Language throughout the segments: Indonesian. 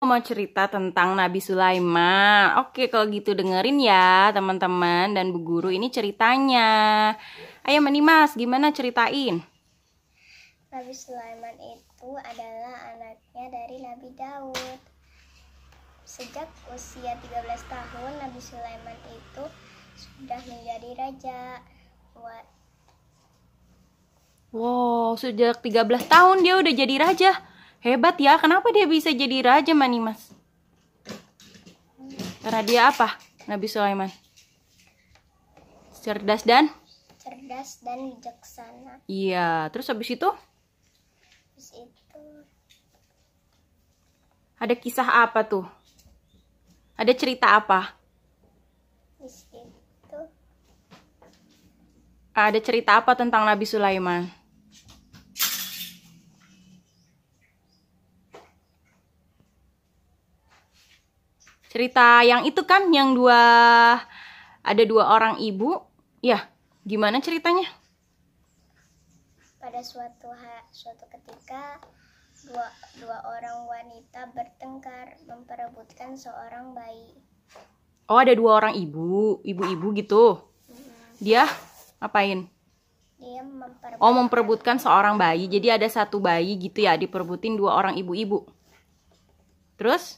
Mau cerita tentang Nabi Sulaiman. Oke, kalau gitu dengerin ya teman-teman dan Bu Guru, ini ceritanya. Ayo Mas, gimana ceritain? Nabi Sulaiman itu adalah anaknya dari Nabi Daud. Sejak usia 13 tahun, Nabi Sulaiman itu sudah menjadi raja. Wow, sejak 13 tahun dia udah jadi raja. Hebat ya, kenapa dia bisa jadi raja Mas? Karena dia apa, Nabi Sulaiman? Cerdas dan bijaksana. Iya, terus habis itu ada kisah apa tuh? Ada cerita apa? Ada cerita apa tentang Nabi Sulaiman? Cerita yang itu kan, yang ada dua orang ibu. Ya, gimana ceritanya? Pada suatu ketika dua orang wanita bertengkar memperebutkan seorang bayi. Oh, ada dua orang ibu-ibu gitu. Dia ngapain? Dia memperebutkan seorang bayi. Jadi ada satu bayi gitu ya, diperebutin dua orang ibu-ibu. Terus?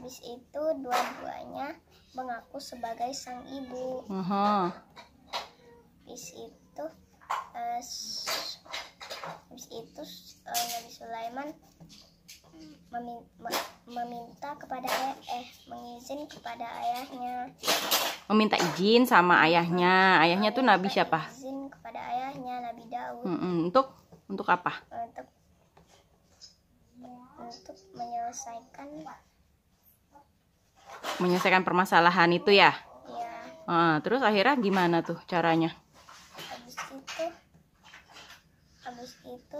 Habis itu dua-duanya mengaku sebagai sang ibu. Habis itu Nabi Sulaiman mengizin kepada ayahnya. Meminta izin sama ayahnya. Ayahnya tuh Nabi siapa? Izin kepada ayahnya, Nabi Daud. Untuk apa? Untuk menyelesaikan permasalahan itu ya? Iya. Terus akhirnya gimana tuh caranya? Habis itu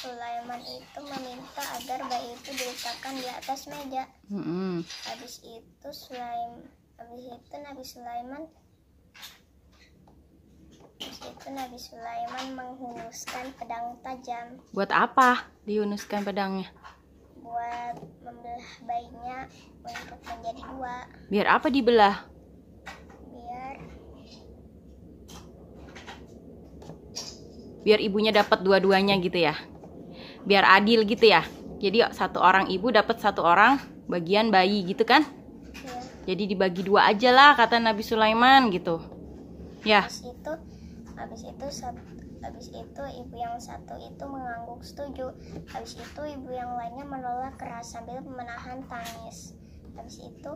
Sulaiman itu meminta agar bayi itu diletakkan di atas meja. Habis itu Nabi Sulaiman menghunuskan pedang tajam. Buat apa dihunuskan pedangnya? Buat membelah bayinya untuk menjadi dua. Biar apa dibelah? Biar ibunya dapat dua-duanya gitu ya. Biar adil gitu ya. Jadi satu orang ibu dapat satu orang bagian bayi gitu kan? Ya. Jadi dibagi dua aja lah kata Nabi Sulaiman gitu. Ya. Habis itu ibu yang satu itu mengangguk setuju. Habis itu ibu yang lainnya menolak keras sambil menahan tangis. Habis itu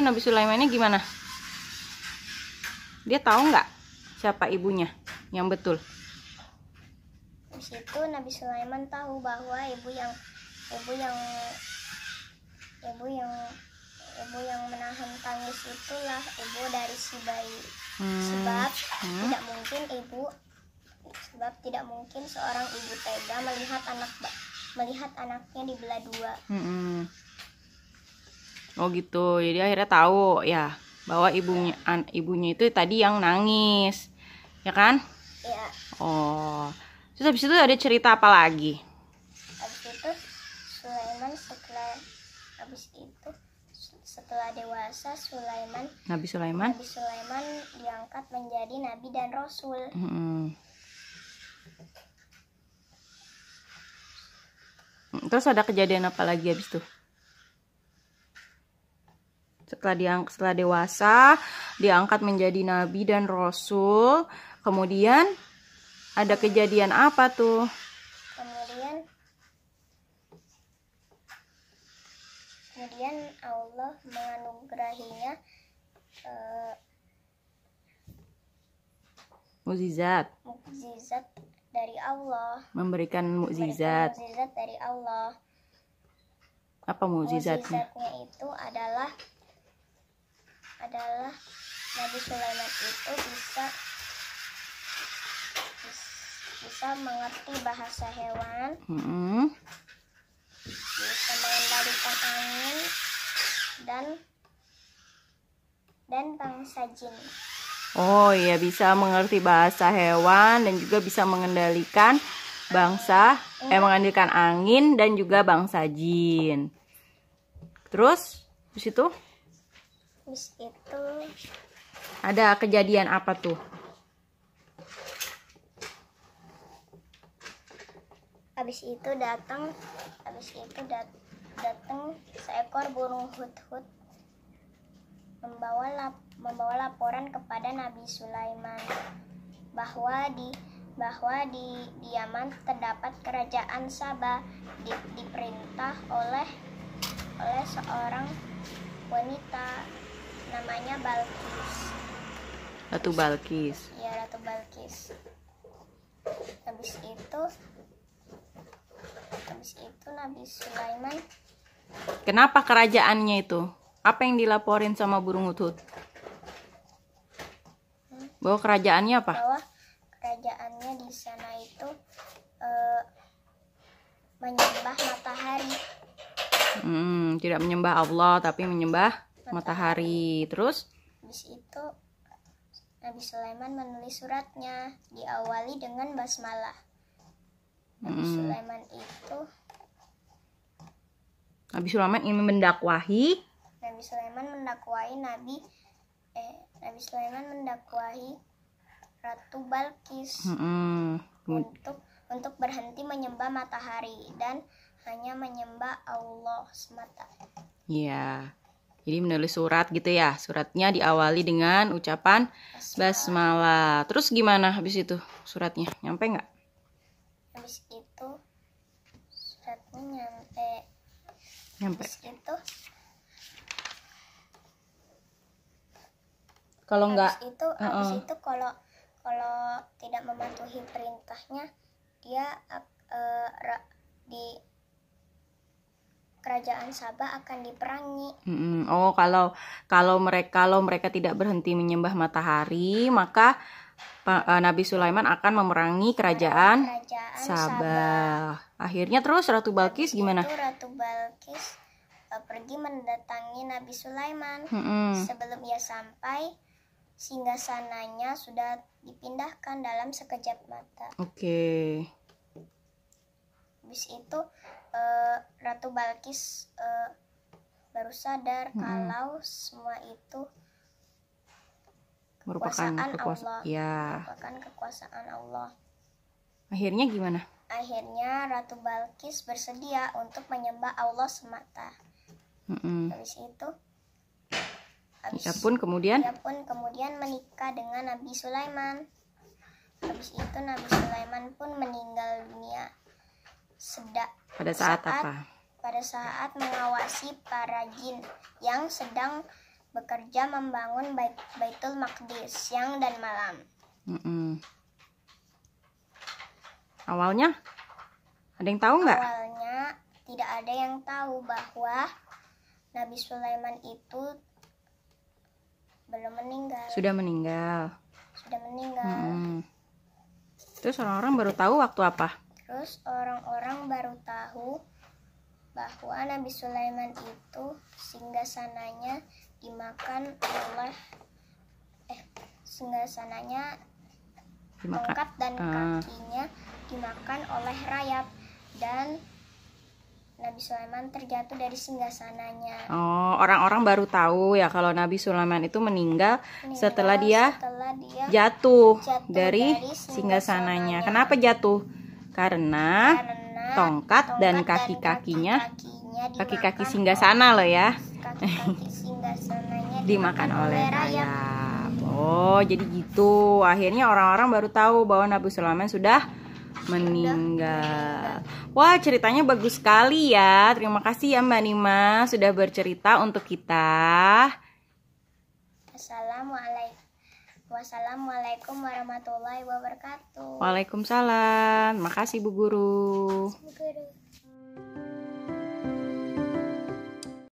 Nabi Sulaimannya gimana? Dia tahu nggak siapa ibunya yang betul? Habis itu Nabi Sulaiman tahu bahwa ibu yang menahan tangis itulah ibu dari si bayi. Sebab tidak mungkin seorang ibu tega melihat anaknya dibelah dua. Oh gitu. Jadi akhirnya tahu ya bahwa ibunya itu tadi yang nangis. Ya kan? Iya. Oh. Terus habis itu ada cerita apa lagi? Habis itu setelah dewasa Nabi Sulaiman diangkat menjadi nabi dan rasul. Terus ada kejadian apa lagi habis itu? Setelah dewasa diangkat menjadi nabi dan rasul, kemudian ada kejadian apa tuh? Kemudian Allah menganugerahinya mukjizat dari Allah. Memberikan mukjizat dari Allah. Apa mukjizatnya? Mukjizatnya itu adalah Nabi Sulaiman itu bisa mengerti bahasa hewan, bisa mengendalikan angin dan bangsa jin. Oh iya, bisa mengerti bahasa hewan dan juga bisa mengendalikan mengendalikan angin dan juga bangsa jin. Terus, habis itu ada kejadian apa tuh? Habis itu datang seekor burung hudhud membawa laporan kepada Nabi Sulaiman bahwa di Yaman terdapat kerajaan Sabah diperintah oleh seorang wanita namanya Balkis. Ratu Balkis. Ya, Ratu Balkis. Habis itu Nabi Sulaiman. Kenapa kerajaannya itu? Apa yang dilaporin sama burung hudhud? Bahwa kerajaannya apa? Bahwa kerajaannya di sana itu menyembah matahari. Tidak menyembah Allah tapi menyembah matahari. Terus? Habis itu Nabi Sulaiman menulis suratnya, diawali dengan basmalah. Nabi Sulaiman ingin mendakwahi. Nabi Sulaiman mendakwahi Ratu Balkis untuk berhenti menyembah matahari dan hanya menyembah Allah semata. Iya. Jadi menulis surat gitu ya. Suratnya diawali dengan ucapan basmalah. Terus gimana habis itu suratnya? Nyampe nggak? Habis itu suratnya nyampe. Habis itu kalau tidak mematuhi perintahnya, dia di kerajaan Sabah akan diperangi. Oh, kalau mereka tidak berhenti menyembah matahari, maka Nabi Sulaiman akan memerangi kerajaan Sabah. Akhirnya terus Ratu Balkis gimana? Ratu Balkis pergi mendatangi Nabi Sulaiman. Sebelum ia sampai, singgasananya sudah dipindahkan dalam sekejap mata. Oke. Habis itu Ratu Balkis baru sadar kalau semua itu merupakan kekuasaan Allah. Akhirnya gimana? Akhirnya Ratu Balkis bersedia untuk menyembah Allah semata. Habis itu ia pun kemudian menikah dengan Nabi Sulaiman. Habis itu Nabi Sulaiman pun meninggal dunia. Pada saat apa? Pada saat mengawasi para jin yang sedang bekerja membangun Baitul Maqdis siang dan malam. Awalnya ada yang tahu nggak? Awalnya tidak ada yang tahu bahwa Nabi Sulaiman itu belum meninggal. Sudah meninggal. Terus orang-orang baru tahu waktu apa? Terus orang-orang baru tahu bahwa Nabi Sulaiman itu singgasananya dimakan oleh tongkat dan kakinya dimakan oleh rayap, dan Nabi Sulaiman terjatuh dari singgasananya. Oh, orang-orang baru tahu ya kalau Nabi Sulaiman itu meninggal setelah dia jatuh dari singgasananya. Kenapa jatuh? Karena tongkat dan kaki-kakinya, kaki-kaki singgasana loh ya, dimakan oleh rayap. Oh, jadi gitu. Akhirnya orang-orang baru tahu bahwa Nabi Sulaiman sudah meninggal. Wah, ceritanya bagus sekali ya. Terima kasih ya Mbak Nima sudah bercerita untuk kita. Wassalamualaikum warahmatullahi wabarakatuh. Waalaikumsalam. Makasih Bu Guru.